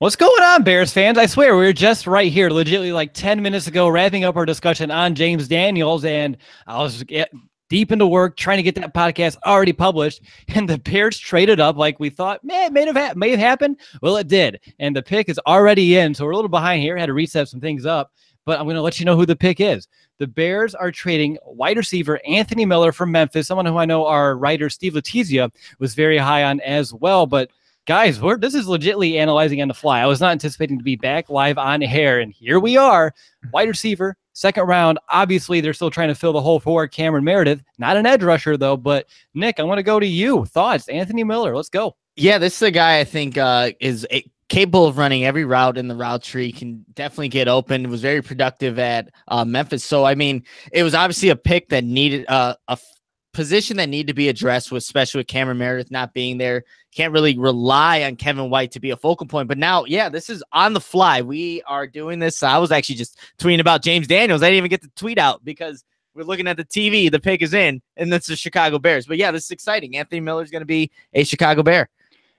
What's going on, Bears fans? I swear, we were just right here, legitimately like 10 minutes ago, wrapping up our discussion on James Daniels, and I was deep into work trying to get that podcast already published, and the Bears traded up like we thought, man, may have happened. Well, it did, and the pick is already in, so we're a little behind here. Had to reset some things up, but I'm going to let you know who the pick is. The Bears are trading wide receiver Anthony Miller from Memphis, someone who I know our writer Steve Letizia was very high on as well, but guys, this is legitimately analyzing on the fly. I was not anticipating to be back live on air, and here we are. Wide receiver, second round. Obviously, they're still trying to fill the hole for Cameron Meredith. Not an edge rusher, though. But, Nick, I want to go to you. Thoughts? Anthony Miller, let's go. Yeah, this is a guy I think is capable of running every route in the route tree, can definitely get open, was very productive at Memphis. So, I mean, it was obviously a pick that needed a position that needed to be addressed, with especially with Cameron Meredith not being there. Can't really rely on Kevin White to be a focal point. But now, yeah, this is on the fly. We are doing this. I was actually just tweeting about James Daniels. I didn't even get to tweet out because we're looking at the TV. The pick is in, and that's the Chicago Bears. But yeah, this is exciting. Anthony Miller is going to be a Chicago Bear.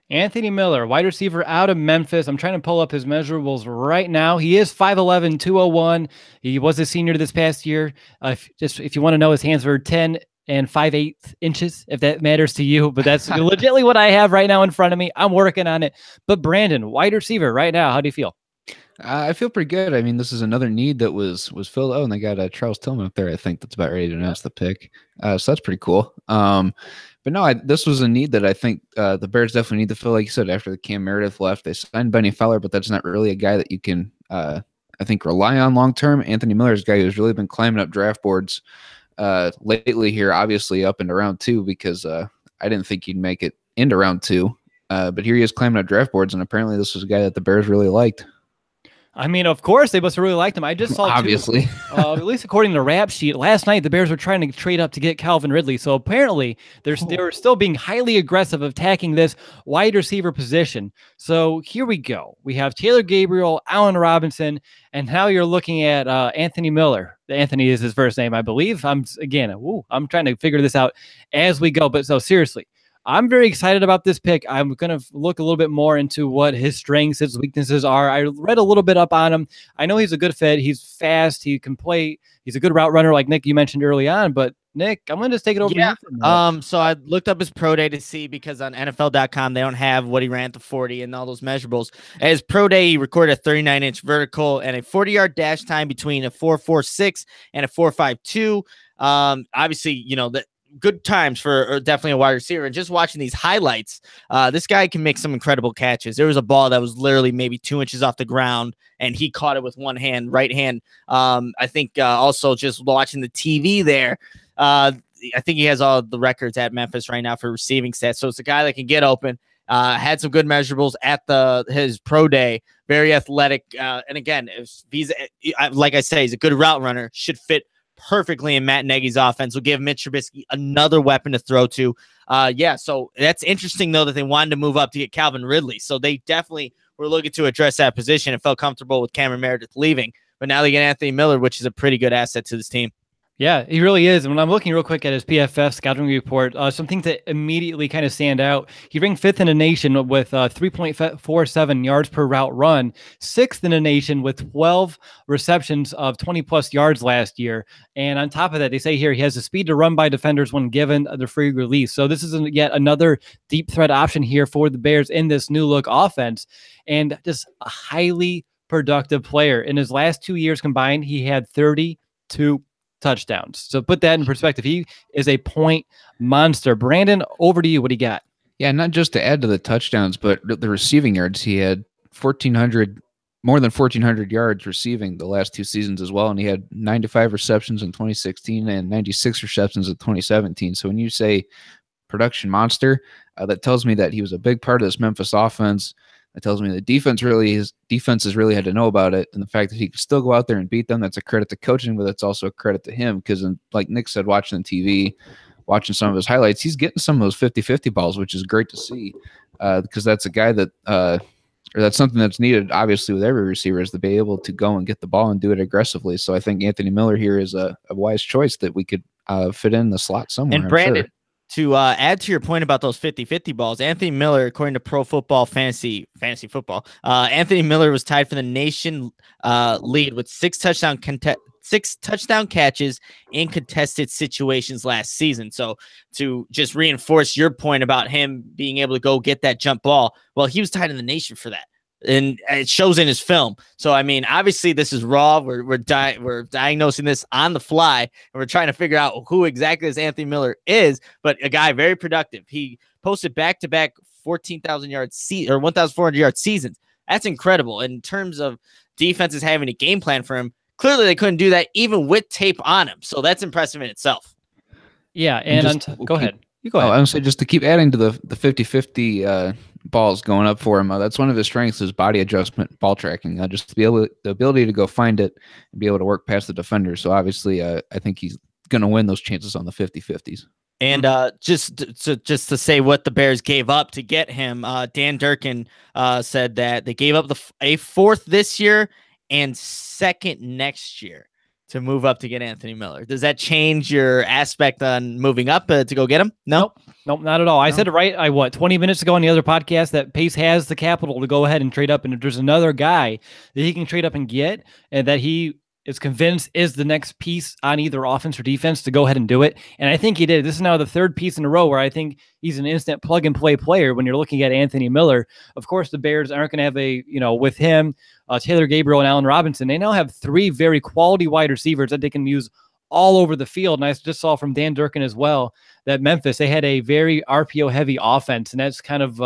Anthony Miller, wide receiver out of Memphis. I'm trying to pull up his measurables right now. He is 5'11", 201. He was a senior this past year. If you want to know, his hands were 10 and 5/8 inches, if that matters to you. But that's legitimately what I have right now in front of me. I'm working on it. But Brandon, wide receiver right now, how do you feel? I feel pretty good. I mean, this is another need that was filled. Oh, and they got Charles Tillman up there, I think, that's about ready to announce the pick. So that's pretty cool. But no, this was a need that I think the Bears definitely need to fill. Like you said, after the Cam Meredith left, they signed Benny Fowler, but that's not really a guy that you can, I think, rely on long-term. Anthony Miller is a guy who's really been climbing up draft boards lately here, obviously up into round 2, because I didn't think he'd make it into round 2. But here he is climbing up draft boards, and apparently this was a guy that the Bears really liked. I mean, of course, they must have really liked him. I just saw, obviously, at least according to the Rap Sheet, last night the Bears were trying to trade up to get Calvin Ridley. So apparently they were still being highly aggressive attacking this wide receiver position. So here we go. We have Taylor Gabriel, Allen Robinson, and now you're looking at Anthony Miller. Anthony is his first name, I believe. I'm trying to figure this out as we go. But so seriously, I'm very excited about this pick. I'm going to look a little bit more into what his strengths, his weaknesses are. I read a little bit up on him. I know he's a good fit. He's fast. He can play. He's a good route runner, like Nick, you mentioned early on. But Nick, I'm going to just take it over. Yeah. So I looked up his pro day to see, because on NFL.com they don't have what he ran at the 40 and all those measurables. At his pro day, he recorded a 39-inch vertical and a 40-yard dash time between a 4.46 and a 4.52. Obviously, you know that. Good times for definitely a wide receiver. And just watching these highlights, this guy can make some incredible catches. There was a ball that was literally maybe 2 inches off the ground, and he caught it with one hand, right hand. I think also just watching the TV there, I think he has all the records at Memphis right now for receiving stats. So it's a guy that can get open. Had some good measurables at his pro day. Very athletic. And again, if he's, like I say, he's a good route runner, should fit perfectly in Matt Nagy's offense. Will give Mitch Trubisky another weapon to throw to. So that's interesting, though, that they wanted to move up to get Calvin Ridley. So they definitely were looking to address that position and felt comfortable with Cameron Meredith leaving. But now they get Anthony Miller, which is a pretty good asset to this team. Yeah, he really is. And when I'm looking real quick at his PFF scouting report, some things that immediately kind of stand out. He ranked 5th in the nation with 3.47 yards per route run, 6th in the nation with 12 receptions of 20-plus yards last year. And on top of that, they say here he has the speed to run by defenders when given the free release. So this is yet another deep threat option here for the Bears in this new look offense. And just a highly productive player. In his last 2 years combined, he had 32 touchdowns. So put that in perspective. He is a point monster. Brandon, over to you. What do you got? Yeah, not just to add to the touchdowns, but the receiving yards. He had more than 1,400 yards receiving the last 2 seasons as well, and he had 95 receptions in 2016 and 96 receptions in 2017. So when you say production monster, that tells me that he was a big part of this Memphis offense. That tells me the defenses really had to know about it, and the fact that he could still go out there and beat them, that's a credit to coaching, but that's also a credit to him, because like Nick said, watching the TV, watching some of his highlights, he's getting some of those 50-50 balls, which is great to see, because that's a guy that or that's something that's needed, obviously, with every receiver, is to be able to go and get the ball and do it aggressively. So I think Anthony Miller here is a wise choice that we could fit in the slot somewhere. And Brandon, To add to your point about those 50-50 balls, Anthony Miller, according to Pro Football Fantasy Football, Anthony Miller was tied for the nation lead with 6 touchdown catches in contested situations last season. So to just reinforce your point about him being able to go get that jump ball, well, he was tied in the nation for that. And it shows in his film. So, I mean, obviously this is raw. We're diagnosing this on the fly, and we're trying to figure out who exactly this Anthony Miller is, but a guy very productive. He posted back-to-back 14,000 yards or 1,400 yard seasons. That's incredible. In terms of defenses having a game plan for him, clearly they couldn't do that even with tape on him. So that's impressive in itself. Yeah, and go ahead. You go ahead. I would say just to keep adding to the 50-50 balls going up for him. That's one of his strengths is body adjustment, ball tracking. Just to be able the ability to go find it and be able to work past the defender. So obviously, I think he's going to win those chances on the 50-50s. And just to say what the Bears gave up to get him, Dan Durkin said that they gave up a 4th this year and 2nd next year to move up to get Anthony Miller. Does that change your aspect on moving up to go get him? No? Nope, not at all. I said it right. 20 minutes ago on the other podcast that Pace has the capital to go ahead and trade up. And if there's another guy that he can trade up and get, and that he is convinced is the next piece on either offense or defense, to go ahead and do it. And I think he did. This is now the 3rd piece in a row where I think he's an instant plug and play player when you're looking at Anthony Miller. Of course, the Bears aren't going to have with him, Taylor Gabriel and Allen Robinson. They now have 3 very quality wide receivers that they can use all over the field. And I just saw from Dan Durkin as well that Memphis, they had a very RPO heavy offense. And that's kind of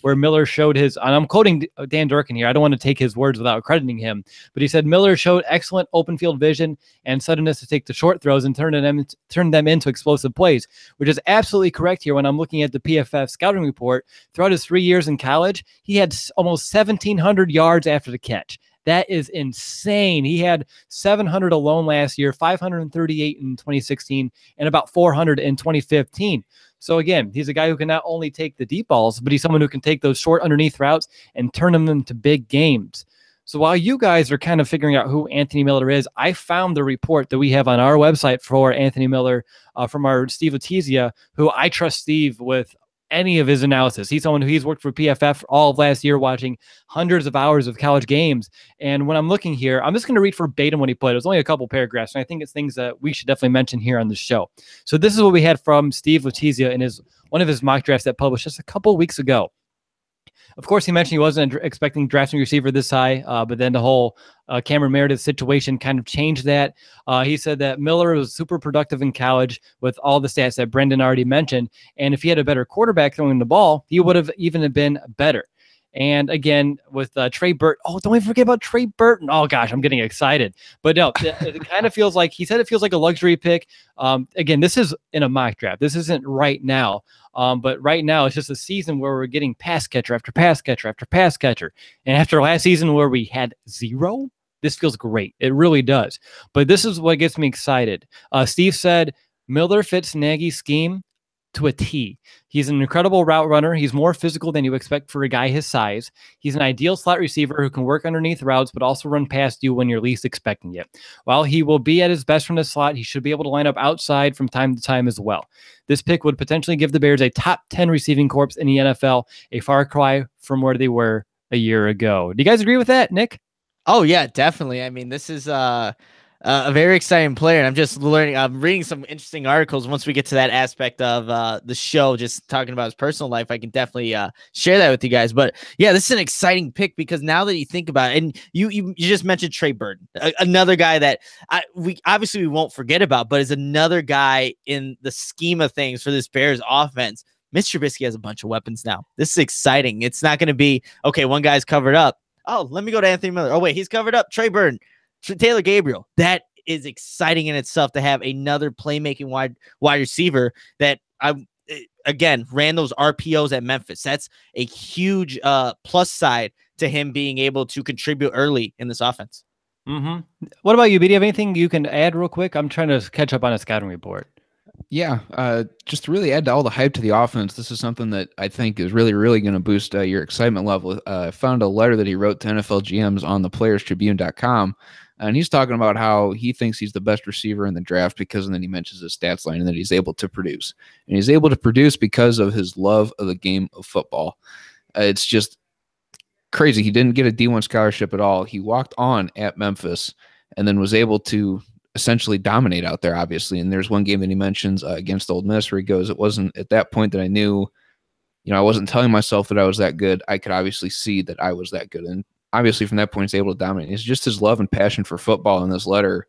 where Miller showed his, and I'm quoting Dan Durkin here. I don't want to take his words without crediting him, but he said Miller showed excellent open field vision and suddenness to take the short throws and turn them into explosive plays, which is absolutely correct here. When I'm looking at the PFF scouting report, throughout his 3 years in college, he had almost 1,700 yards after the catch. That is insane. He had 700 alone last year, 538 in 2016, and about 400 in 2015. So again, he's a guy who can not only take the deep balls, but he's someone who can take those short underneath routes and turn them into big games. So while you guys are kind of figuring out who Anthony Miller is, I found the report that we have on our website for Anthony Miller from our Steve Letizia, who I trust Steve with any of his analysis. He's someone he's worked for PFF all of last year, watching hundreds of hours of college games. And when I'm looking here, I'm just going to read verbatim what he put. It was only a couple paragraphs, and I think it's things that we should definitely mention here on the show. So this is what we had from Steve Letizia in one of his mock drafts that published just a couple weeks ago. Of course, he mentioned he wasn't expecting drafting receiver this high, but then the whole Cameron Meredith situation kind of changed that. He said that Miller was super productive in college with all the stats that Brendan already mentioned, and if he had a better quarterback throwing the ball, he would have even been better. And again, with Trey Burton, don't even forget about Trey Burton. Oh gosh, I'm getting excited. But no, it kind of feels like, he said it feels like a luxury pick. Again, this is in a mock draft. This isn't right now. But right now it's just a season where we're getting pass catcher after pass catcher after pass catcher. And after last season where we had 0, this feels great. It really does. But this is what gets me excited. Steve said Miller fits Nagy's scheme to a T. He's an incredible route runner. He's more physical than you expect for a guy his size. He's an ideal slot receiver who can work underneath routes, but also run past you when you're least expecting it. While he will be at his best from the slot, he should be able to line up outside from time to time as well. This pick would potentially give the Bears a top 10 receiving corps in the NFL, a far cry from where they were a year ago. Do you guys agree with that, Nick? Oh yeah, definitely. I mean, this is a very exciting player, and I'm just learning. I'm reading some interesting articles. Once we get to that aspect of the show, just talking about his personal life, I can definitely share that with you guys. But yeah, this is an exciting pick because now that you think about it, and you just mentioned Trey Burton, another guy that we won't forget about, but is another guy in the scheme of things for this Bears offense. Mitch Trubisky has a bunch of weapons now. This is exciting. It's not going to be okay. One guy's covered up. Oh, let me go to Anthony Miller. Oh wait, he's covered up. Trey Burton. Taylor Gabriel. That is exciting in itself to have another playmaking wide receiver that again ran those RPOs at Memphis. That's a huge plus side to him being able to contribute early in this offense. Mm-hmm. What about you, B? Do you have anything you can add real quick? I'm trying to catch up on a scouting report. Yeah, just to really add to all the hype to the offense, this is something that I think is really, really going to boost your excitement level. I found a letter that he wrote to NFL GMs on theplayerstribune.com. And he's talking about how he thinks he's the best receiver in the draft because, and then he mentions his stats line and that he's able to produce. And he's able to produce because of his love of the game of football. It's just crazy. He didn't get a D1 scholarship at all. He walked on at Memphis and then was able to essentially dominate out there, obviously. And there's one game that he mentions against Ole Miss where he goes, it wasn't at that point that I knew, I wasn't telling myself that I was that good. I could obviously see that I was that good. And obviously from that point, he's able to dominate. It's just his love and passion for football in this letter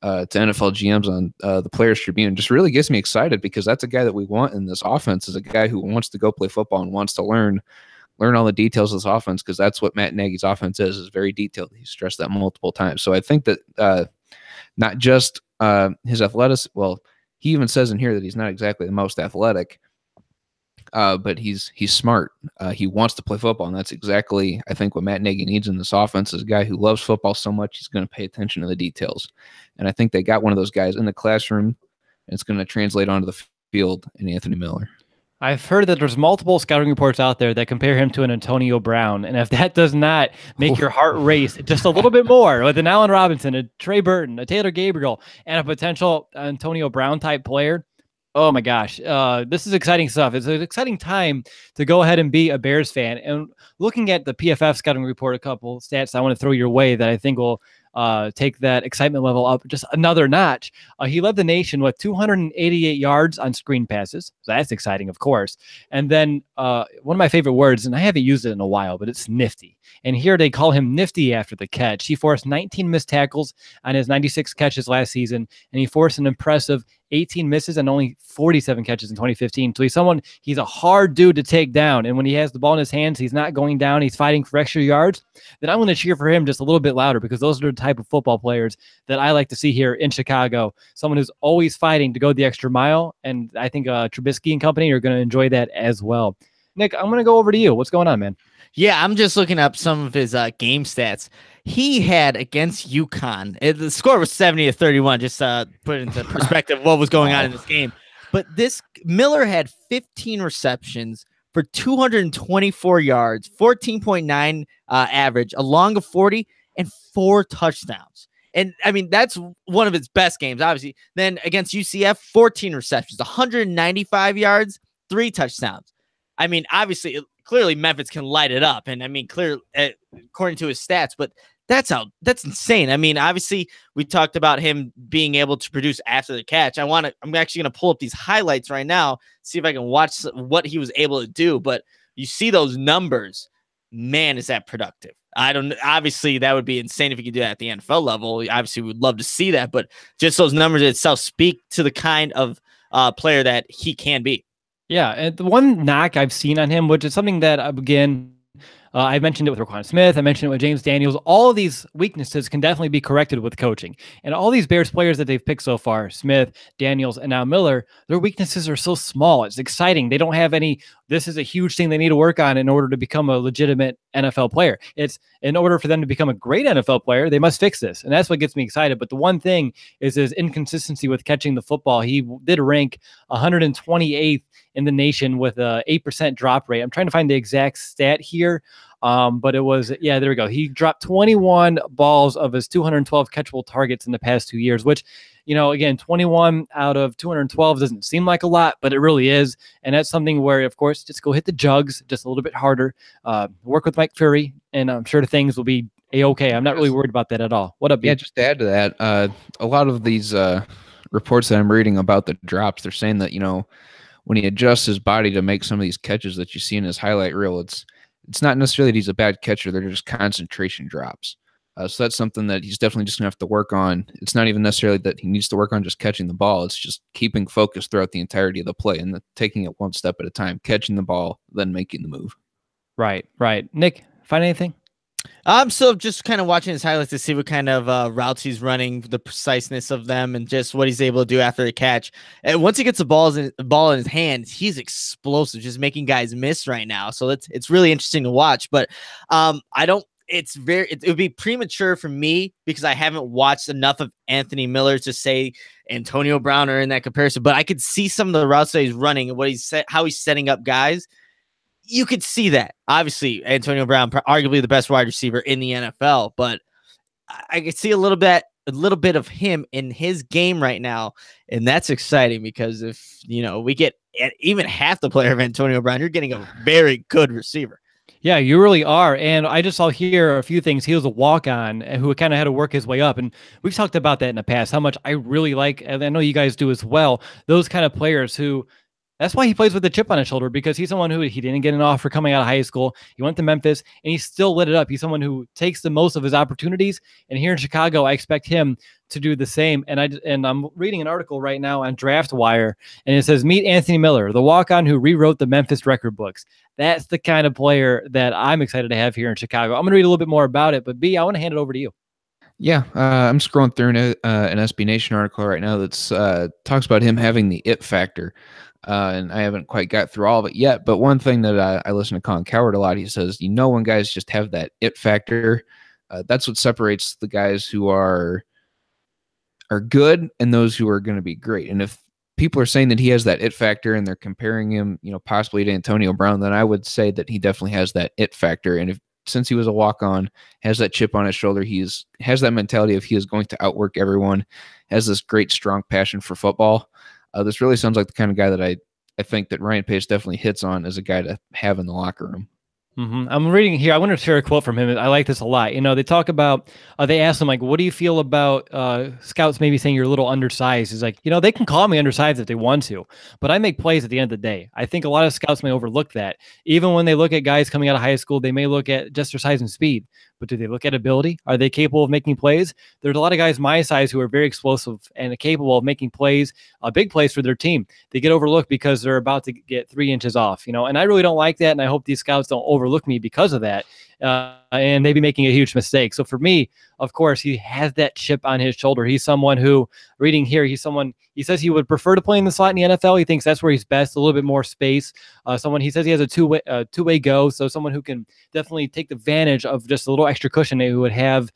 to NFL GMs on the Players Tribune just really gets me excited because that's a guy that we want in this offense, is a guy who wants to go play football and wants to learn all the details of this offense, because that's what Matt Nagy's offense is very detailed. He stressed that multiple times. So I think that not just his athletics, well, he even says in here that he's not exactly the most athletic, but he's smart. He wants to play football, and that's exactly, I think, what Matt Nagy needs in this offense, is a guy who loves football so much he's going to pay attention to the details. And I think they got one of those guys in the classroom, and it's going to translate onto the field in Anthony Miller. I've heard that there's multiple scouting reports out there that compare him to an Antonio Brown. And if that does not make your heart race just a little bit more with an Allen Robinson, a Trey Burton, a Taylor Gabriel, and a potential Antonio Brown type player, oh my gosh, this is exciting stuff. It's an exciting time to go ahead and be a Bears fan. And looking at the PFF scouting report, a couple stats I want to throw your way that I think will take that excitement level up just another notch. He led the nation with 288 yards on screen passes. So that's exciting, of course. And then one of my favorite words, and I haven't used it in a while, but it's nifty. And here they call him nifty after the catch. He forced 19 missed tackles on his 96 catches last season, and he forced an impressive 18 misses and only 47 catches in 2015. So he's a hard dude to take down. And when he has the ball in his hands, he's not going down, he's fighting for extra yards. Then I'm going to cheer for him just a little bit louder, because those are the type of football players that I like to see here in Chicago. Someone who's always fighting to go the extra mile. And I think Trubisky and company are going to enjoy that as well. Nick, I'm going to go over to you. What's going on, man? Yeah, I'm just looking up some of his game stats. He had against UConn, the score was 70-31, just put it into perspective what was going on in this game. But this Miller had 15 receptions for 224 yards, 14.9 average, a long of 40, and 4 touchdowns. And I mean, that's one of his best games, obviously. Then against UCF, 14 receptions, 195 yards, 3 touchdowns. I mean, obviously, clearly Memphis can light it up. And I mean, clearly, according to his stats, but that's insane. I mean, obviously, we talked about him being able to produce after the catch. I'm actually going to pull up these highlights right now, see if I can watch what he was able to do. But you see those numbers, man, is that productive. Obviously, that would be insane if you could do that at the NFL level. Obviously, we'd love to see that, but just those numbers itself speak to the kind of player that he can be. Yeah, and the one knock I've seen on him, which is something that, again, I mentioned it with Roquan Smith. I mentioned it with James Daniels. All of these weaknesses can definitely be corrected with coaching. And all these Bears players that they've picked so far, Smith, Daniels, and now Miller, their weaknesses are so small. It's exciting. They don't have any, this is a huge thing they need to work on in order to become a legitimate NFL player. It's in order for them to become a great NFL player, they must fix this. And that's what gets me excited. But the one thing is his inconsistency with catching the football. He did rank 128th in the nation with a 8% drop rate. I'm trying to find the exact stat here. But it was, there we go. He dropped 21 balls of his 212 catchable targets in the past 2 years, which, again, 21 out of 212 doesn't seem like a lot, but it really is. And that's something where, of course, just go hit the jugs just a little bit harder, work with Mike Fury, and I'm sure things will be A-okay. I'm not really worried about that at all. What up, B? Yeah, just to add to that, a lot of these reports that I'm reading about the drops, they're saying that, when he adjusts his body to make some of these catches that you see in his highlight reel, it's not necessarily that he's a bad catcher. They're just concentration drops. So that's something that he's definitely just going to have to work on. It's not even necessarily that he needs to work on just catching the ball. It's just keeping focus throughout the entirety of the play and taking it one step at a time, catching the ball, then making the move. Right. Nick, find anything? I'm still just kind of watching his highlights to see what kind of routes he's running, the preciseness of them, and just what he's able to do after the catch. And once he gets the ball in his hands, he's explosive, just making guys miss right now. So it's really interesting to watch. But it would be premature for me because I haven't watched enough of Anthony Miller to say Antonio Brown are in that comparison. But I could see some of the routes that he's running and how he's setting up guys. You could see that. Obviously, Antonio Brown, arguably the best wide receiver in the NFL, but I can see a little bit of him in his game right now, and that's exciting because if we get even half the player of Antonio Brown, you're getting a very good receiver. Yeah, you really are. And I just saw here a few things. He was a walk-on who kind of had to work his way up. And we've talked about that in the past, how much I really like, and I know you guys do as well, those kind of players who, that's why he plays with a chip on his shoulder, because he's someone who he didn't get an offer coming out of high school. He went to Memphis and he still lit it up. He's someone who takes the most of his opportunities. And here in Chicago, I expect him to do the same. And I'm reading an article right now on Draft Wire, and it says, meet Anthony Miller, the walk-on who rewrote the Memphis record books. That's the kind of player that I'm excited to have here in Chicago. I'm going to read a little bit more about it, but B, I want to hand it over to you. Yeah, I'm scrolling through an SB Nation article right now that's talks about him having the it factor. And I haven't quite got through all of it yet, but one thing that I listen to Colin Cowherd a lot, he says, when guys just have that it factor, that's what separates the guys who are good and those who are going to be great. And if people are saying that he has that it factor and they're comparing him, possibly to Antonio Brown, then I would say that he definitely has that it factor. And since he was a walk-on, has that chip on his shoulder, has that mentality of he is going to outwork everyone, has this great, strong passion for football. This really sounds like the kind of guy that I think that Ryan Pace definitely hits on as a guy to have in the locker room. Mm-hmm. I'm reading here. I want to share a quote from him. I like this a lot. They talk about, they asked him, like, what do you feel about scouts maybe saying you're a little undersized? He's like, they can call me undersized if they want to, but I make plays at the end of the day. I think a lot of scouts may overlook that. Even when they look at guys coming out of high school, they may look at just their size and speed, but do they look at ability? Are they capable of making plays? There's a lot of guys my size who are very explosive and capable of making plays, big plays for their team. They get overlooked because they're about to get 3 inches off, and I really don't like that. And I hope these scouts don't overlook me because of that. And maybe making a huge mistake. So for me, of course, he has that chip on his shoulder. He's someone who, reading here, he says he would prefer to play in the slot in the NFL. He thinks that's where he's best, a little bit more space. He says he has a two-way go, so someone who can definitely take advantage of just a little extra cushion that he would have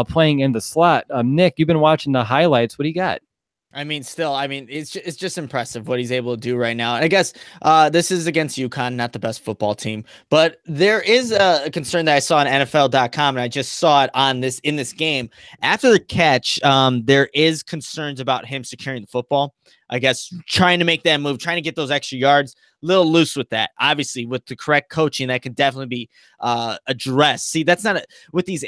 playing in the slot. Nick, you've been watching the highlights. What do you got? It's just impressive what he's able to do right now. And I guess this is against UConn, not the best football team, but there is a concern that I saw on NFL.com, and I just saw it in this game. After the catch, there is concerns about him securing the football. I guess trying to make that move, trying to get those extra yards, a little loose with that. Obviously, with the correct coaching, that can definitely be addressed. See, that's not with these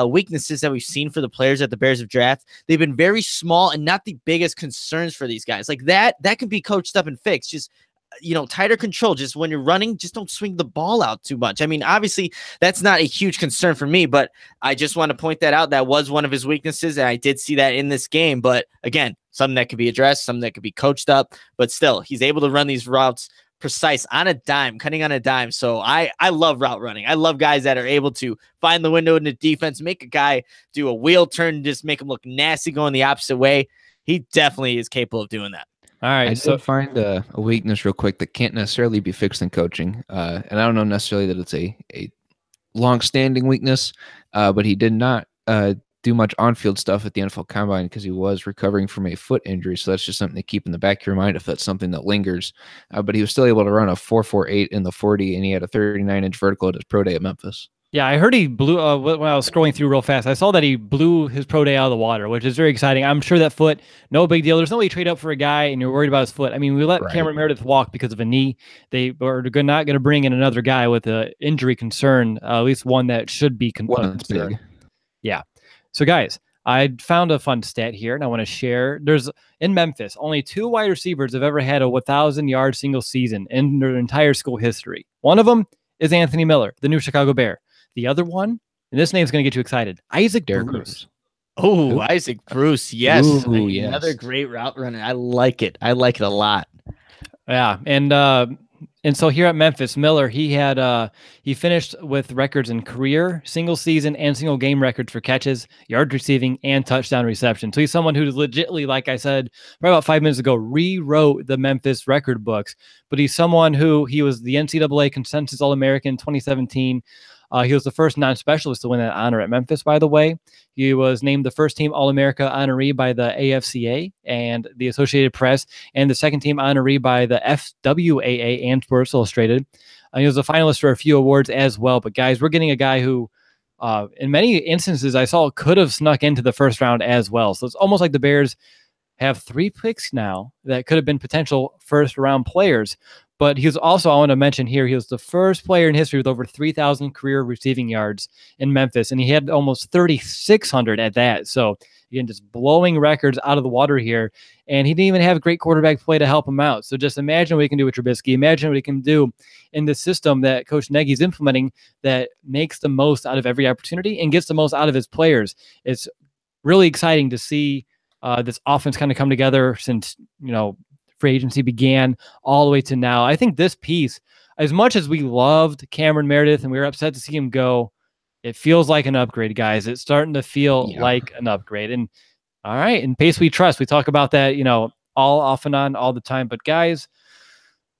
weaknesses that we've seen for the players at the Bears of draft. They've been very small and not the biggest concerns for these guys. Like that can be coached up and fixed. Just tighter control. Just when you're running, just don't swing the ball out too much. I mean, obviously, that's not a huge concern for me, but I just want to point that out. That was one of his weaknesses, and I did see that in this game. But again, something that could be addressed, something that could be coached up. But still, he's able to run these routes precise on a dime, cutting on a dime. So I love route running. I love guys that are able to find the window in the defense, make a guy do a wheel turn, just make him look nasty going the opposite way. He definitely is capable of doing that. All right. I did find a weakness real quick that can't necessarily be fixed in coaching. And I don't know necessarily that it's a long-standing weakness, but he did not do much on-field stuff at the NFL Combine because he was recovering from a foot injury. So that's just something to keep in the back of your mind if that's something that lingers. But he was still able to run a 4.48 in the 40, and he had a 39-inch vertical at his pro day at Memphis. Yeah, I heard he blew, when I was scrolling through real fast, I saw that he blew his pro day out of the water, which is very exciting. I'm sure that foot, no big deal. There's no way you trade up for a guy and you're worried about his foot. I mean, we let Cameron Meredith walk because of a knee. They are not going to bring in another guy with an injury concern, at least one that should be concerned. Yeah. So, guys, I found a fun stat here, and I want to share. In Memphis, only 2 wide receivers have ever had a 1,000-yard single season in their entire school history. One of them is Anthony Miller, the new Chicago Bear. The other one, and this name's going to get you excited, Isaac Bruce. Oh, Isaac Bruce. Yes. Ooh, yes. Another great route runner. I like it. I like it a lot. Yeah. And so here at Memphis, Miller, he finished with records in career, single season, and single game records for catches, yards receiving, and touchdown reception. So he's someone who legitimately, like I said, probably about 5 minutes ago, rewrote the Memphis record books. But he's someone who he was the NCAA Consensus All-American 2017. He was the first non-specialist to win that honor at Memphis, by the way. He was named the first team All-America honoree by the AFCA and the Associated Press, and the second team honoree by the FWAA and Sports Illustrated. He was a finalist for a few awards as well. But guys, we're getting a guy who in many instances, I saw could have snuck into the first round as well. So it's almost like the Bears have 3 picks now that could have been potential first round players. But he was also, I want to mention here, he was the first player in history with over 3,000 career receiving yards in Memphis, and he had almost 3,600 at that. So again, just blowing records out of the water here. And he didn't even have great quarterback play to help him out. So just imagine what he can do with Trubisky. Imagine what he can do in the system that Coach Nagy's implementing that makes the most out of every opportunity and gets the most out of his players. Really exciting to see this offense kind of come together since, free agency began all the way to now. I think this piece, as much as we loved Cameron Meredith and we were upset to see him go, it feels like an upgrade, guys. It's starting to feel like an upgrade. And all right, in Pace we trust. We talk about that, all off and on all the time. But guys,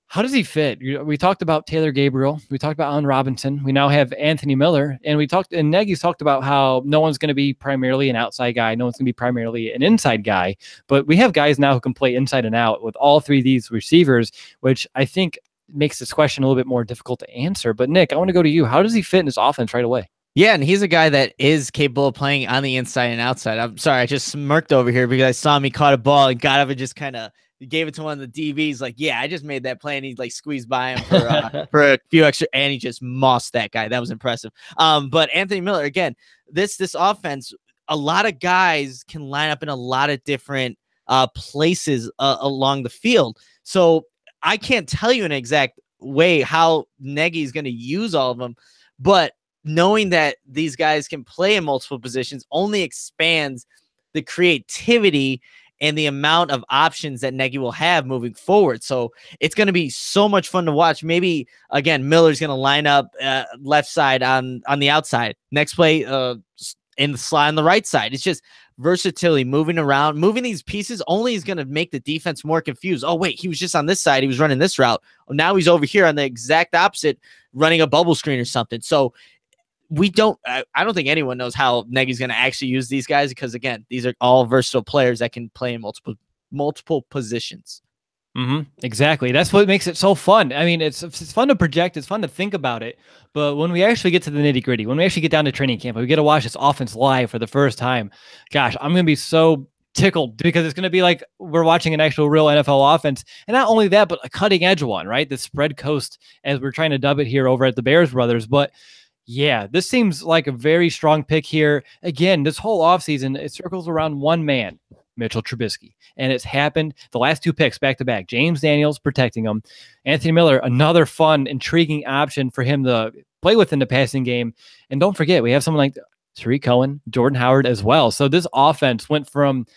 how does he fit? We talked about Taylor Gabriel. We talked about Allen Robinson. We now have Anthony Miller. And Nagy's talked about how no one's going to be primarily an outside guy. No one's going to be primarily an inside guy. But we have guys now who can play inside and out with all 3 of these receivers, which I think makes this question a little bit more difficult to answer. But Nick, I want to go to you. How does he fit in his offense right away? Yeah, and he's a guy that is capable of playing on the inside and outside. I'm sorry, I just smirked over here because I saw him. He caught a ball and got up and just kind of gave it to one of the DBs. Like, yeah, I just made that play, and he like squeezed by him for a few extra, and he just mossed that guy. That was impressive. But Anthony Miller, again, this offense, a lot of guys can line up in a lot of different places along the field. So I can't tell you in an exact way how Nagy is going to use all of them, but knowing that these guys can play in multiple positions only expands the creativity and the amount of options that Nagy will have moving forward. So it's going to be so much fun to watch. Maybe, again, Miller's going to line up left side on the outside. Next play in the slot on the right side. It's just versatility, moving around. Moving these pieces only is going to make the defense more confused. Oh, wait, he was just on this side. He was running this route. Now he's over here on the exact opposite, running a bubble screen or something. So I don't think anyone knows how Nagy's going to actually use these guys because, again, these are all versatile players that can play in multiple positions. Exactly. That's what makes it so fun. I mean, it's fun to project. It's fun to think about it. But when we actually get to the nitty gritty, when we actually get down to training camp, we get to watch this offense live for the first time. Gosh, I'm going to be so tickled because it's going to be like we're watching an actual real NFL offense. And not only that, but a cutting edge one, right? The spread coast, as we're trying to dub it here over at the Bears Brothers. But yeah, this seems like a very strong pick here. Again, this whole offseason, it circles around one man, Mitchell Trubisky. And it's happened the last 2 picks back to back. James Daniels protecting him. Anthony Miller, another fun, intriguing option for him to play with in the passing game. And don't forget, we have someone like Tariq Cohen, Jordan Howard as well. So this offense went from,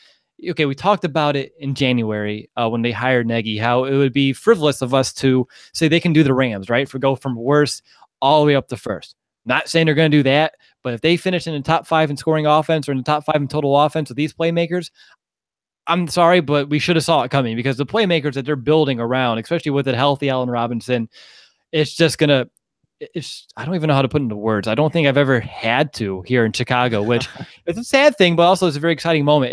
okay, we talked about it in January when they hired Nagy, how it would be frivolous of us to say they can do the Rams, right? Go from worst all the way up to first. Not saying they're going to do that, but if they finish in the top 5 in scoring offense or in the top 5 in total offense with these playmakers, I'm sorry, but we should have saw it coming because the playmakers that they're building around, especially with a healthy Allen Robinson, it's just going to, I don't even know how to put into words. I don't think I've ever had to here in Chicago, which it's a sad thing, but also it's a very exciting moment.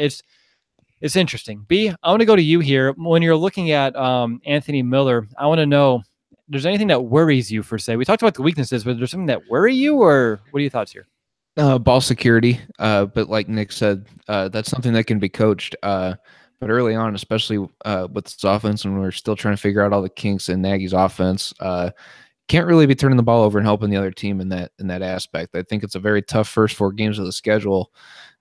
It's interesting. B, I want to go to you here. When you're looking at Anthony Miller, I want to know, there's anything that worries you per se? We talked about the weaknesses, but there's something that worry you, or what are your thoughts here? Ball security. But like Nick said, that's something that can be coached. But early on, especially with this offense, when we're still trying to figure out all the kinks in Nagy's offense, can't really be turning the ball over and helping the other team in that aspect. I think it's a very tough first 4 games of the schedule,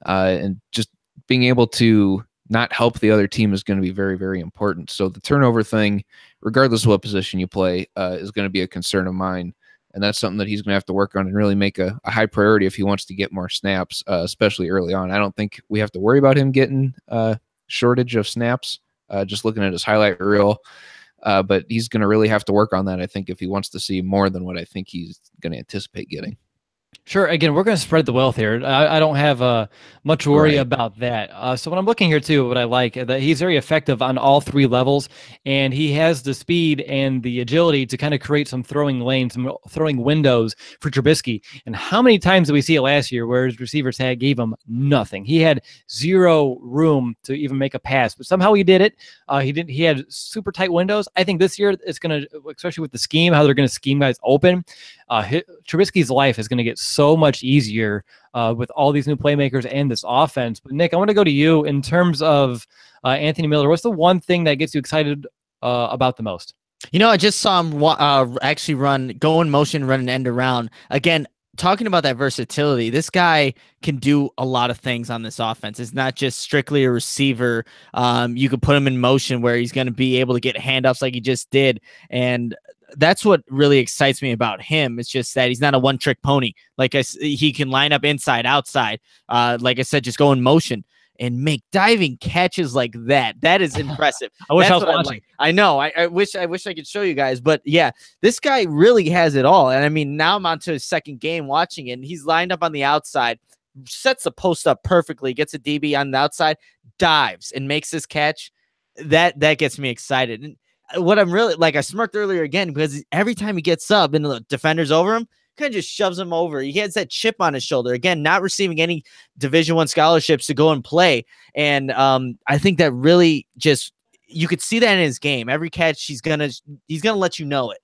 and just being able to not help the other team is going to be very, very important. So the turnover thing, regardless of what position you play, is going to be a concern of mine. And that's something that he's going to have to work on and really make a high priority if he wants to get more snaps, especially early on. I don't think we have to worry about him getting a shortage of snaps, just looking at his highlight reel. But he's going to really have to work on that, I think, if he wants to see more than what I think he's going to anticipate getting. Sure. Again, we're going to spread the wealth here. I don't have much worry about that. So when I'm looking here too, what I like that he's very effective on all 3 levels, and he has the speed and the agility to kind of create some throwing lanes, some throwing windows for Trubisky. And how many times did we see it last year where his receivers gave him nothing? He had 0 room to even make a pass, but somehow he did it. He had super tight windows. I think this year it's going to, especially with the scheme, how they're going to scheme guys open. Trubisky's life is going to get so much easier with all these new playmakers and this offense. But Nick, I want to go to you in terms of Anthony Miller. What's the one thing that gets you excited about the most? I just saw him actually go in motion, run an end around. Again, talking about that versatility, this guy can do a lot of things on this offense. It's not just strictly a receiver. You could put him in motion where he's going to be able to get handoffs like he just did. And that's what really excites me about him. It's just that he's not a one-trick pony. He can line up inside, outside. Like I said, just go in motion and make diving catches like that. That is impressive. I wish I was watching. I know. I wish I could show you guys, but yeah, this guy really has it all. And I mean, now I'm on to his second game watching it, and he's lined up on the outside, sets the post up perfectly, gets a DB on the outside, dives and makes this catch. That gets me excited. And what I'm really I smirked earlier again, because every time he gets up and the defender's over him, kind of just shoves him over. He has that chip on his shoulder. Again, not receiving any Division I scholarships to go and play. And I think that really just, you could see that in his game. Every catch, he's gonna let you know it.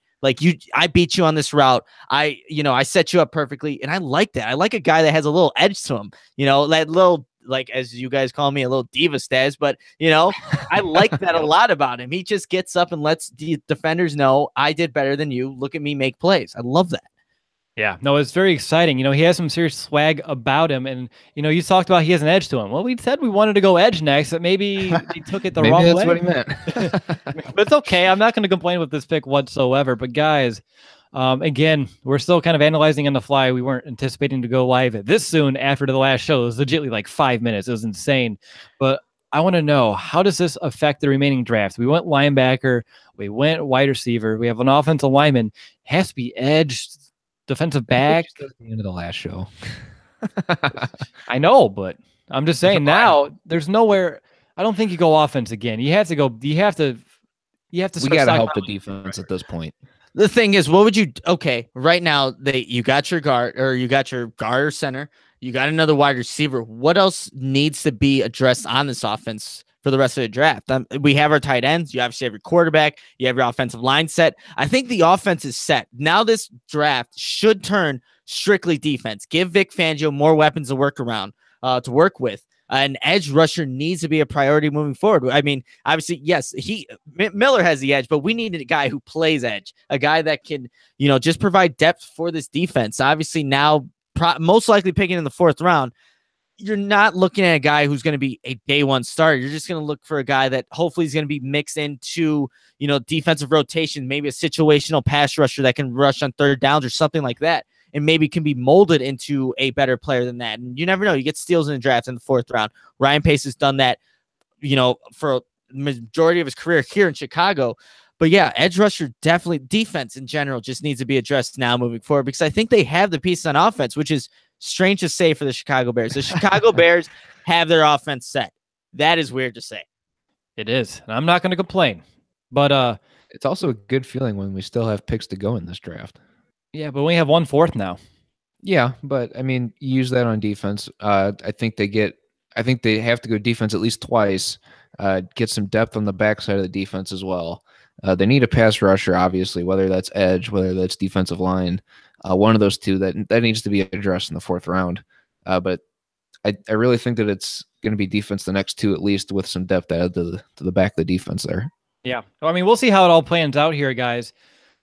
I beat you on this route. I set you up perfectly. And I like that. I like a guy that has a little edge to him, that little, as you guys call me, a little diva stats, but I like that a lot about him. He just gets up and lets the defenders know, I did better than you. Look at me make plays. I love that. Yeah, no, it's very exciting. He has some serious swag about him. And, you talked about he has an edge to him. Well, we said we wanted to go edge next, but maybe he took it the wrong way. Maybe that's what he meant. But it's okay. I'm not going to complain with this pick whatsoever. But guys, again, we're still kind of analyzing on the fly. We weren't anticipating to go live this soon after the last show. It was legitimately 5 minutes. It was insane. But I want to know, how does this affect the remaining drafts? We went linebacker. We went wide receiver. We have an offensive lineman. Has to be edge, defensive back. At the end of the last show. I know, but I'm just saying now there's nowhere. I don't think you go offense again. You have to go. You have to. We got to help the defense at this point. The thing is, what would you? Okay, right now you got your guard or center. You got another wide receiver. What else needs to be addressed on this offense for the rest of the draft? We have our tight ends. You obviously have your quarterback. You have your offensive line set. I think the offense is set. Now this draft should turn strictly defense. Give Vic Fangio more weapons to work with. An edge rusher needs to be a priority moving forward. I mean, obviously, yes, Miller has the edge, but we need a guy who plays edge, a guy that can, just provide depth for this defense. Obviously, now most likely picking in the 4th round, you're not looking at a guy who's going to be a day one starter. You're just going to look for a guy that hopefully is going to be mixed into, defensive rotation, maybe a situational pass rusher that can rush on 3rd downs or something like that, and maybe can be molded into a better player than that. And you never know. You get steals in the draft in the 4th round. Ryan Pace has done that, for the majority of his career here in Chicago. But yeah, edge rusher, definitely. Defense in general just needs to be addressed now moving forward, because I think they have the pieces on offense, which is strange to say for the Chicago Bears. The Chicago Bears have their offense set. That is weird to say. It is. And I'm not going to complain. But it's also a good feeling when we still have picks to go in this draft. Yeah, but we have 1/4 now. Yeah, but I mean, use that on defense. I think they have to go defense at least twice. Get some depth on the backside of the defense as well. They need a pass rusher, obviously, whether that's edge, whether that's defensive line. One of those two that needs to be addressed in the 4th round. But I really think that it's going to be defense the next 2 at least, with some depth added to the back of the defense there. Yeah, I mean, we'll see how it all plans out here, guys.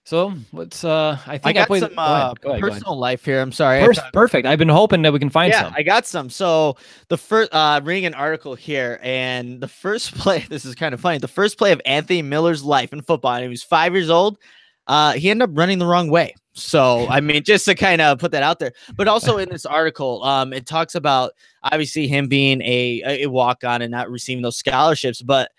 So let's. I got some personal life here. I'm sorry. Perfect. I've been hoping that we can find some. I got some. So the first, reading an article here, and the first play. This is kind of funny. The first play of Anthony Miller's life in football, and he was 5 years old. He ended up running the wrong way. So I mean, just to kind of put that out there. But also in this article, it talks about obviously him being a walk-on and not receiving those scholarships, but.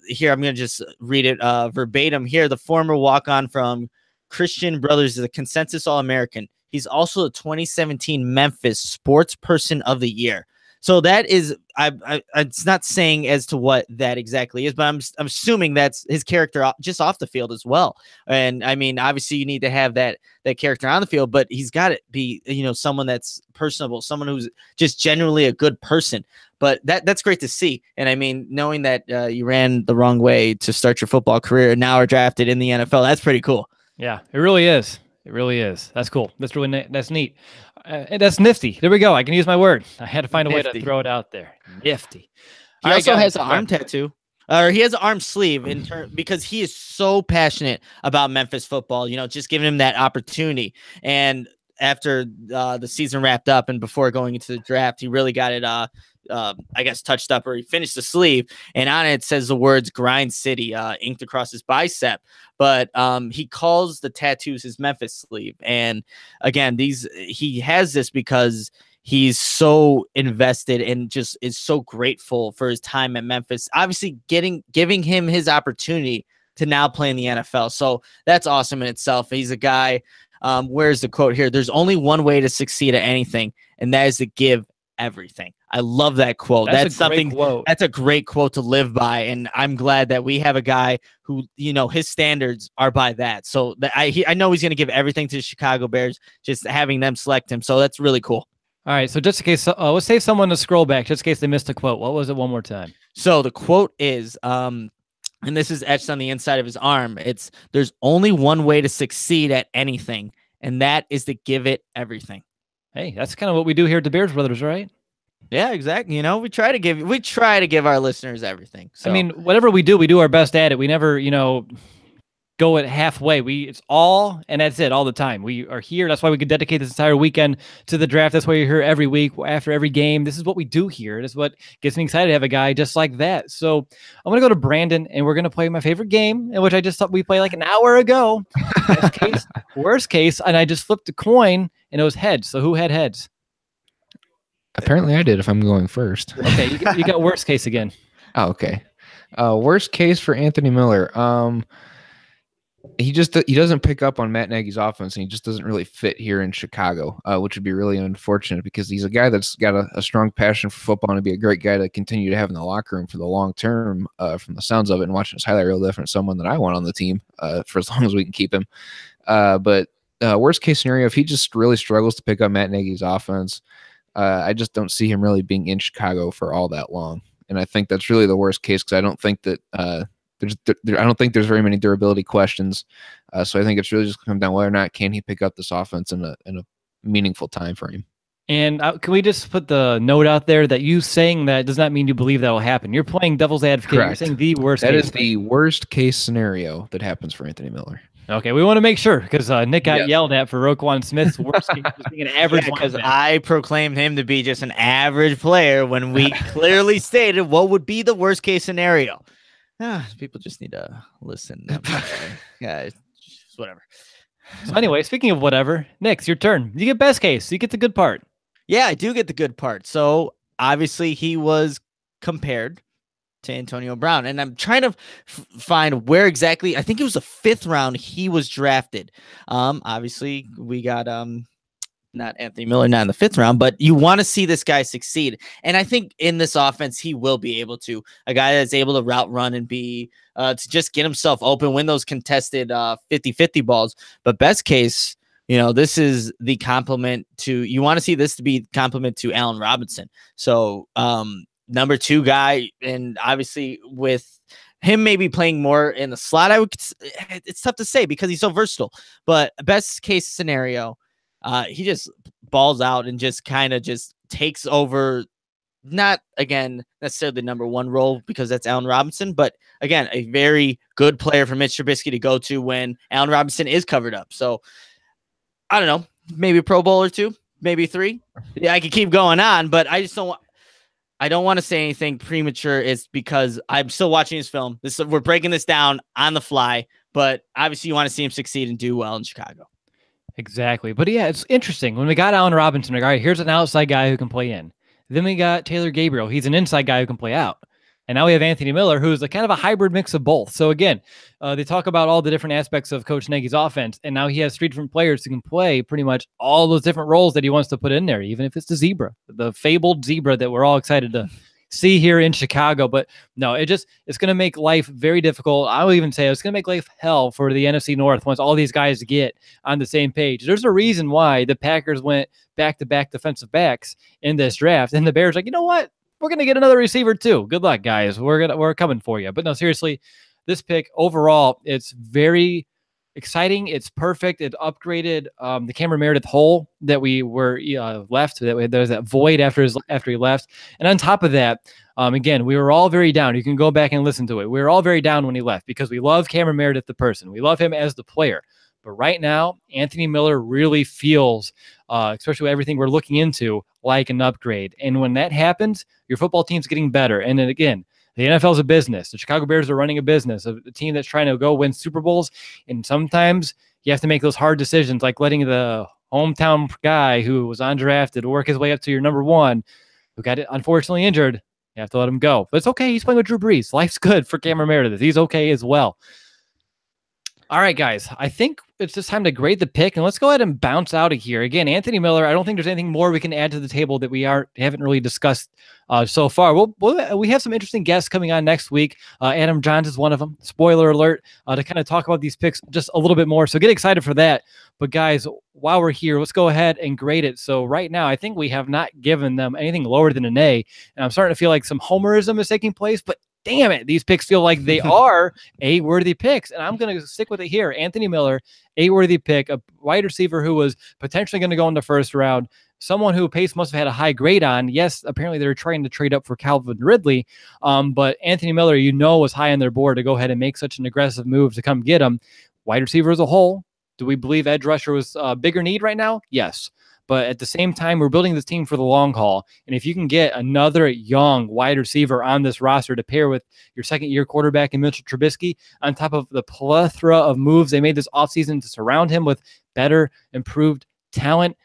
Here, I'm going to just read it verbatim here. The former walk-on from Christian Brothers is a consensus All-American. He's also the 2017 Memphis Sports Person of the Year. So that is, it's not saying as to what that exactly is, but I'm assuming that's his character just off the field as well. And I mean, obviously you need to have that character on the field, but he's got to be, someone that's personable, someone who's just generally a good person. But that's great to see. And I mean, knowing that you ran the wrong way to start your football career and now are drafted in the NFL, that's pretty cool. Yeah, it really is. It really is. That's cool. That's really that's neat. And that's nifty. There we go. I can use my word. I had to find a way to throw it out there. Nifty. He All right, also guys, has an arm tattoo. Or he has an arm sleeve because he is so passionate about Memphis football, just giving him that opportunity. And after the season wrapped up and before going into the draft, he really got it, I guess, touched up, or he finished the sleeve. And on it says the words Grind City inked across his bicep. But he calls the tattoos his Memphis sleeve. And again, he has this because he's so invested and just is so grateful for his time at Memphis, obviously giving him his opportunity to now play in the NFL. So that's awesome in itself. He's a guy, where's the quote here? There's only one way to succeed at anything, and that is to give everything. I love that quote. That's a great quote to live by. And I'm glad that we have a guy who, his standards are by that. So I know he's going to give everything to the Chicago Bears, just having them select him. So that's really cool. All right, so just in case, let's save someone to scroll back, just in case they missed a quote. What was it one more time? So the quote is, and this is etched on the inside of his arm, it's, there's only one way to succeed at anything, and that is to give it everything. Hey, that's kind of what we do here at the Bears Brothers, right? Yeah, exactly. We try to give our listeners everything. So. I mean, whatever we do our best at it. We never, go it halfway. It's all, and that's it all the time. We are here. That's why we could dedicate this entire weekend to the draft. That's why you're here every week after every game. This is what we do here. This is what gets me excited to have a guy just like that. So I'm going to go to Brandon, and we're going to play my favorite game, in which I just thought we played like an hour ago. Best case, worst case, and I just flipped a coin, and it was heads. So who had heads? Apparently I did, if I'm going first. Okay, you got worst case again. Oh, okay. Worst case for Anthony Miller. He doesn't pick up on Matt Nagy's offense, and he just doesn't really fit here in Chicago, which would be really unfortunate because he's a guy that's got a strong passion for football and to be a great guy to continue to have in the locker room for the long term. From the sounds of it, and watching his highlight reel, definitely someone that I want on the team for as long as we can keep him. But worst case scenario, if he just really struggles to pick up Matt Nagy's offense, I just don't see him really being in Chicago for all that long. And I think that's really the worst case because I don't think that I don't think there's very many durability questions. So I think it's really just come down whether or not can he pick up this offense in a meaningful time frame. And can we just put the note out there that you saying that does not mean you believe that will happen. You're playing devil's advocate. Correct. You're saying the worst That case. is the worst case scenario that happens for Anthony Miller. Okay, we want to make sure because Nick got yelled at for Roquan Smith's worst case was being an average. Because I proclaimed him to be just an average player when we clearly stated what would be the worst case scenario. People just need to listen. Yeah, just whatever. So anyway, speaking of whatever, Nick, it's your turn. You get best case. You get the good part. Yeah, I do get the good part. So obviously he was compared to Antonio Brown, and I'm trying to find where exactly. I think it was the 5th round he was drafted. Obviously we got not Anthony Miller, not in the 5th round, but you want to see this guy succeed. And I think in this offense, he will be able to. A guy that's able to route run and be to just get himself open, win those contested 50-50 balls. But best case, this is the compliment to, you want to see this to be compliment to Allen Robinson. So number 2 guy, and obviously with him maybe playing more in the slot, it's tough to say because he's so versatile. But best case scenario, he just balls out and just kind of just takes over, not again necessarily the number 1 role because that's Allen Robinson, but again, a very good player for Mitch Trubisky to go to when Allen Robinson is covered up. So I don't know, maybe a Pro Bowl or 2, maybe 3. Yeah, I could keep going on, but I don't want to say anything premature. It's because I'm still watching his film. We're breaking this down on the fly, but obviously you want to see him succeed and do well in Chicago. Exactly. But yeah, it's interesting. When we got Allen Robinson, like, all right, here's an outside guy who can play in. Then we got Taylor Gabriel. He's an inside guy who can play out. And now we have Anthony Miller, who's a kind of a hybrid mix of both. So again, they talk about all the different aspects of Coach Nagy's offense, and now he has 3 different players who can play pretty much all those different roles that he wants to put in there, even if it's the zebra, the fabled zebra that we're all excited to see here in Chicago. But no, it's going to make life very difficult. I will even say it's going to make life hell for the NFC North once all these guys get on the same page. There's a reason why the Packers went back-to-back defensive backs in this draft, and the Bears like, you know what? We're going to get another receiver too. Good luck, guys. We're coming for you. But no, seriously, this pick overall, it's very exciting. It's perfect. It upgraded the Cameron Meredith hole that we were left. There was that void after he left. And on top of that, again, we were all very down. You can go back and listen to it. We were all very down when he left because we love Cameron Meredith, the person. We love him as the player. But right now, Anthony Miller really feels, especially with everything we're looking into, like an upgrade. And when that happens, your football team's getting better. And then again, the NFL is a business. The Chicago Bears are running a business, a team that's trying to go win Super Bowls. And sometimes you have to make those hard decisions, like letting the hometown guy who was undrafted work his way up to your number one, who got unfortunately injured. You have to let him go. But it's okay. He's playing with Drew Brees. Life's good for Cameron Meredith. He's okay as well. All right, guys, I think it's just time to grade the pick, and let's go ahead and bounce out of here. Again, Anthony Miller, I don't think there's anything more we can add to the table that we haven't really discussed so far. We have some interesting guests coming on next week. Adam Johns is one of them. Spoiler alert, to kind of talk about these picks just a little bit more. So get excited for that. But guys, while we're here, let's go ahead and grade it. So right now, I think we have not given them anything lower than an A, and I'm starting to feel like some homerism is taking place, but damn it, these picks feel like they are A-worthy picks, and I'm going to stick with it here. Anthony Miller, A-worthy pick, a wide receiver who was potentially going to go in the first round, someone who Pace must have had a high grade on. Yes, apparently they're trying to trade up for Calvin Ridley, but Anthony Miller, was high on their board to go ahead and make such an aggressive move to come get him. Wide receiver as a whole, do we believe edge rusher was a bigger need right now? Yes. But at the same time, we're building this team for the long haul. And if you can get another young wide receiver on this roster to pair with your second-year quarterback in Mitchell Trubisky, on top of the plethora of moves they made this offseason to surround him with better, improved talent,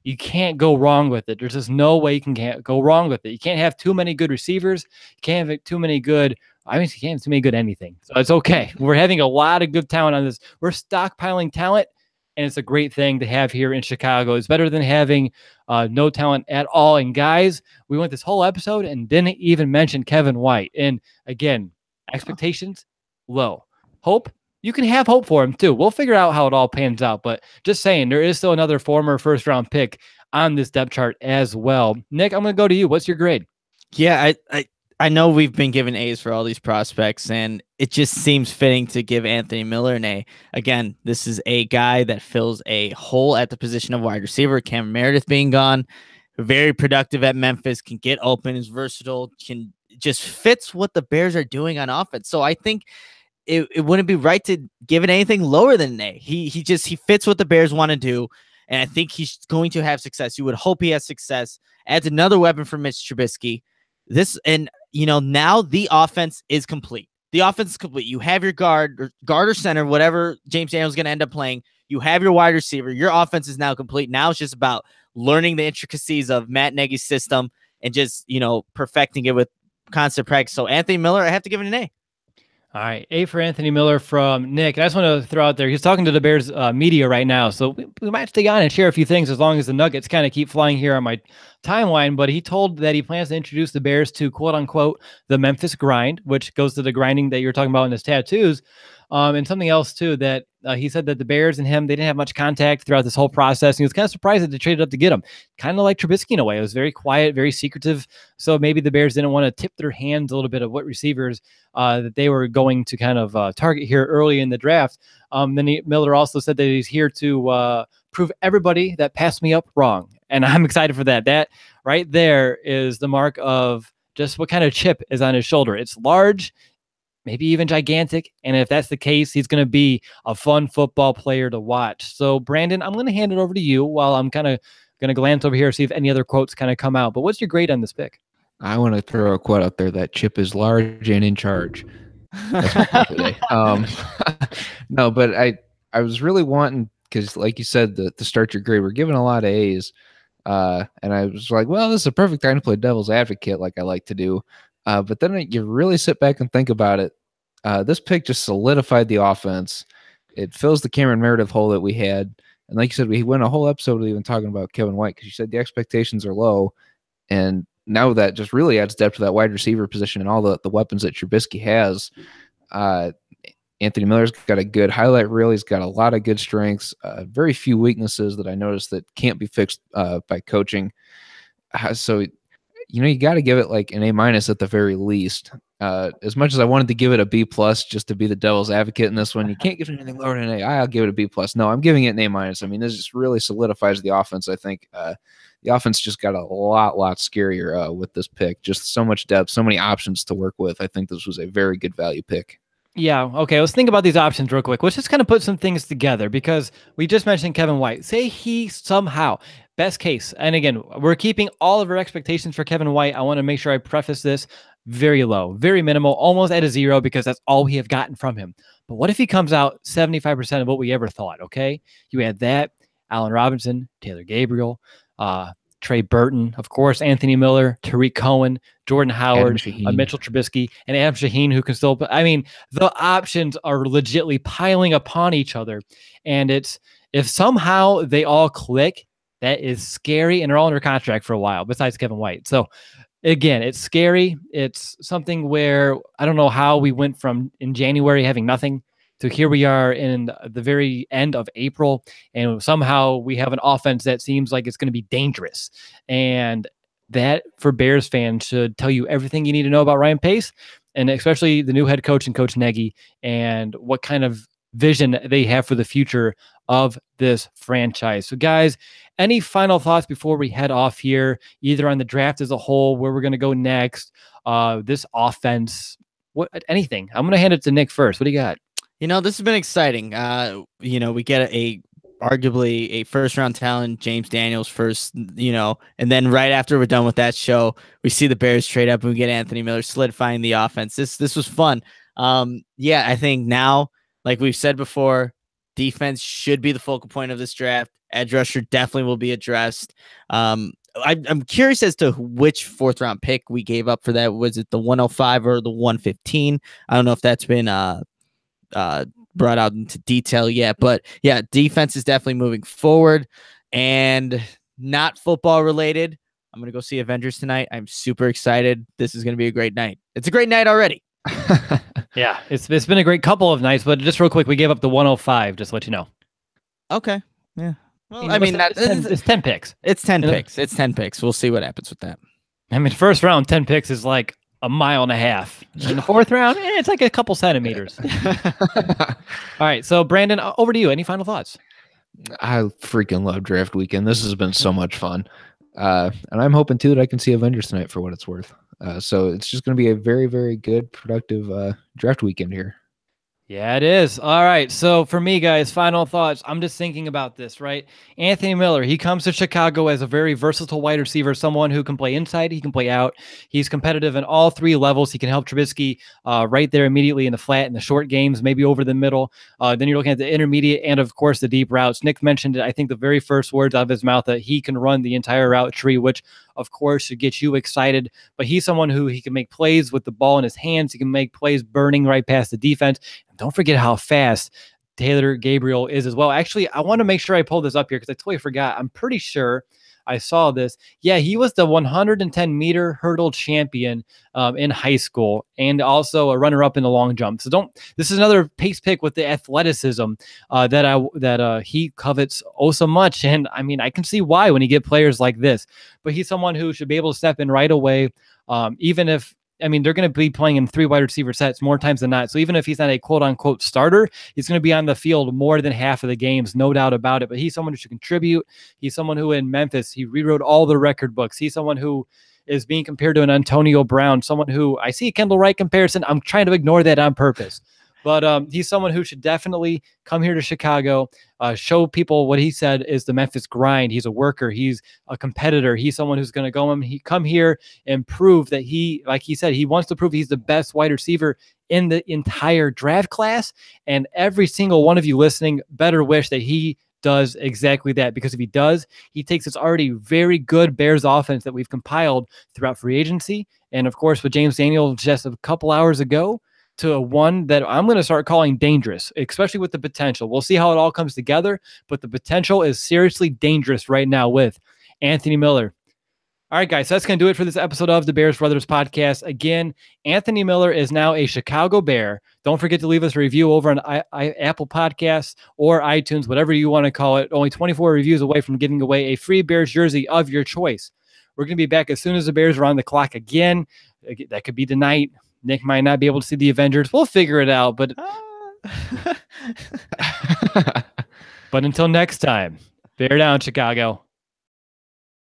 you can't go wrong with it. There's just no way you can go wrong with it. You can't have too many good receivers. You can't have too many good you can't have too many good anything. So it's okay. We're having a lot of good talent on this. We're stockpiling talent. And it's a great thing to have here in Chicago. It's better than having no talent at all. And guys, we went this whole episode and didn't even mention Kevin White. And again, expectations low. Hope, you can have hope for him too. We'll figure out how it all pans out. But just saying, there is still another former first-round pick on this depth chart as well. Nick, I'm going to go to you. What's your grade? Yeah, I know we've been giving A's for all these prospects, and it just seems fitting to give Anthony Miller an A. Again, this is a guy that fills a hole at the position of wide receiver. Cameron Meredith being gone, very productive at Memphis, can get open, is versatile, can just fits what the Bears are doing on offense. So I think it wouldn't be right to give it anything lower than an A. He fits what the Bears want to do, and I think he's going to have success. You would hope he has success. Adds another weapon for Mitch Trubisky. Now the offense is complete. The offense is complete. You have your guard or center, whatever James Daniels is going to end up playing. You have your wide receiver. Your offense is now complete. Now it's just about learning the intricacies of Matt Nagy's system and just, perfecting it with constant practice. So Anthony Miller, I have to give it an A. All right, A for Anthony Miller from Nick. And I just want to throw out there, he's talking to the Bears media right now, so we might stay on and share a few things as long as the Nuggets kind of keep flying here on my timeline. But he told that he plans to introduce the Bears to, quote-unquote, the Memphis grind, which goes to the grinding that you're talking about in his tattoos. And something else, too, that he said that the Bears and him, they didn't have much contact throughout this whole process. And he was kind of surprised that they traded up to get him. Kind of like Trubisky in a way. It was very quiet, very secretive. So maybe the Bears didn't want to tip their hands a little bit of what receivers that they were going to kind of target here early in the draft. Miller also said that he's here to prove everybody that passed me up wrong. And I'm excited for that. That right there is the mark of just what kind of chip is on his shoulder. It's large, maybe even gigantic. And if that's the case, he's going to be a fun football player to watch. So, Brandon, I'm going to hand it over to you while I'm kind of going to glance over here, see if any other quotes kind of come out. But what's your grade on this pick? I want to throw a quote out there that Chip is large and in charge. No, but I was really wanting, because like you said, to start your grade, we're giving a lot of A's. And I was like, well, this is a perfect time to play devil's advocate like I like to do. But then you really sit back and think about it. This pick just solidified the offense. It fills the Cameron Meredith hole that we had. And like you said, we went a whole episode even talking about Kevin White, because you said the expectations are low. And now that just really adds depth to that wide receiver position and all the weapons that Trubisky has. Anthony Miller's got a good highlight reel. He's got a lot of good strengths, very few weaknesses that I noticed that can't be fixed by coaching. So you got to give it like an A- at the very least. As much as I wanted to give it a B+ just to be the devil's advocate in this one, you can't give it anything lower than an A. I'll give it a B+. No, I'm giving it an A-. I mean, this just really solidifies the offense. I think the offense just got a lot scarier with this pick. Just so much depth, so many options to work with. I think this was a very good value pick. Yeah. Okay. Let's think about these options real quick. Let's just kind of put some things together because we just mentioned Kevin White. Say he somehow, best case, and again, we're keeping all of our expectations for Kevin White. I want to make sure I preface this very low, very minimal, almost at a 0 because that's all we have gotten from him. But what if he comes out 75% of what we ever thought? Okay. You add that, Allen Robinson, Taylor Gabriel, Trey Burton, of course, Anthony Miller, Tariq Cohen, Jordan Howard, Mitchell Trubisky, and Adam Shaheen, who can still, I mean, the options are legitimately piling upon each other. And if somehow they all click, that is scary, and they're all under contract for a while, besides Kevin White. So again, it's scary. It's something where I don't know how we went from in January having nothing to here we are in the very end of April, and somehow we have an offense that seems like it's going to be dangerous. And that, for Bears fans, should tell you everything you need to know about Ryan Pace, and especially the new head coach and Coach Nagy, and what kind of vision they have for the future of this franchise. So, guys, any final thoughts before we head off here, either on the draft as a whole, where we're going to go next, this offense, anything? I'm going to hand it to Nick first. What do you got? This has been exciting. We get arguably a first-round talent, James Daniels first, and then right after we're done with that show, we see the Bears trade up and we get Anthony Miller solidifying the offense. This was fun. I think now, like we've said before, defense should be the focal point of this draft. Edge rusher definitely will be addressed. I'm curious as to which 4th-round pick we gave up for that. Was it the 105 or the 115? I don't know if that's been brought out into detail yet, but yeah, defense is definitely moving forward. And not football related, I'm gonna go see Avengers tonight. I'm super excited. This is gonna be a great night. It's a great night already. Yeah, it's been a great couple of nights, but just real quick, we gave up the 105, just to let you know. Okay. Yeah. Well, it's 10 picks. It's 10 picks. It's 10 picks. We'll see what happens with that. I mean, first round, 10 picks is like a mile and a half. In the 4th round, it's like a couple centimeters. All right. So, Brandon, over to you. Any final thoughts? I freaking love draft weekend. This has been so much fun. And I'm hoping, too, that I can see Avengers tonight for what it's worth. So it's just going to be a very, very good, productive draft weekend here. Yeah, it is. All right. So for me, guys, final thoughts. I'm just thinking about this, right? Anthony Miller, he comes to Chicago as a very versatile wide receiver, someone who can play inside, he can play out. He's competitive in all 3 levels. He can help Trubisky right there immediately in the flat, in the short games, maybe over the middle. Then you're looking at the intermediate and, of course, the deep routes. Nick mentioned it, I think, the very first words out of his mouth, that he can run the entire route tree, which, of course, should get you excited. But he's someone who he can make plays with the ball in his hands. He can make plays burning right past the defense. Don't forget how fast Taylor Gabriel is as well. Actually, I want to make sure I pull this up here because I totally forgot. I'm pretty sure I saw this. Yeah, he was the 110-meter hurdle champion in high school, and also a runner-up in the long jump. So this is another Pace pick with the athleticism that he covets oh so much. And I mean, I can see why when you get players like this. But he's someone who should be able to step in right away, even if, I mean, they're going to be playing in 3 wide receiver sets more times than not. So even if he's not a quote-unquote starter, he's going to be on the field more than half of the games, no doubt about it. But he's someone who should contribute. He's someone who in Memphis, he rewrote all the record books. He's someone who is being compared to an Antonio Brown, someone who, I see a Kendall Wright comparison. I'm trying to ignore that on purpose. But he's someone who should definitely come here to Chicago, show people what he said is the Memphis grind. He's a worker. He's a competitor. He's someone who's going to come here and prove that like he said, he wants to prove he's the best wide receiver in the entire draft class. And every single one of you listening better wish that he does exactly that, because if he does, he takes this already very good Bears offense that we've compiled throughout free agency, and of course with James Daniels just a couple hours ago, to one that I'm going to start calling dangerous, especially with the potential. We'll see how it all comes together, but the potential is seriously dangerous right now with Anthony Miller. All right, guys, so that's going to do it for this episode of the Bears Brothers podcast. Again, Anthony Miller is now a Chicago Bear. Don't forget to leave us a review over on Apple Podcasts or iTunes, whatever you want to call it. Only 24 reviews away from giving away a free Bears jersey of your choice. We're going to be back as soon as the Bears are on the clock again. That could be tonight. Nick might not be able to see the Avengers. We'll figure it out. But but until next time, bear down, Chicago.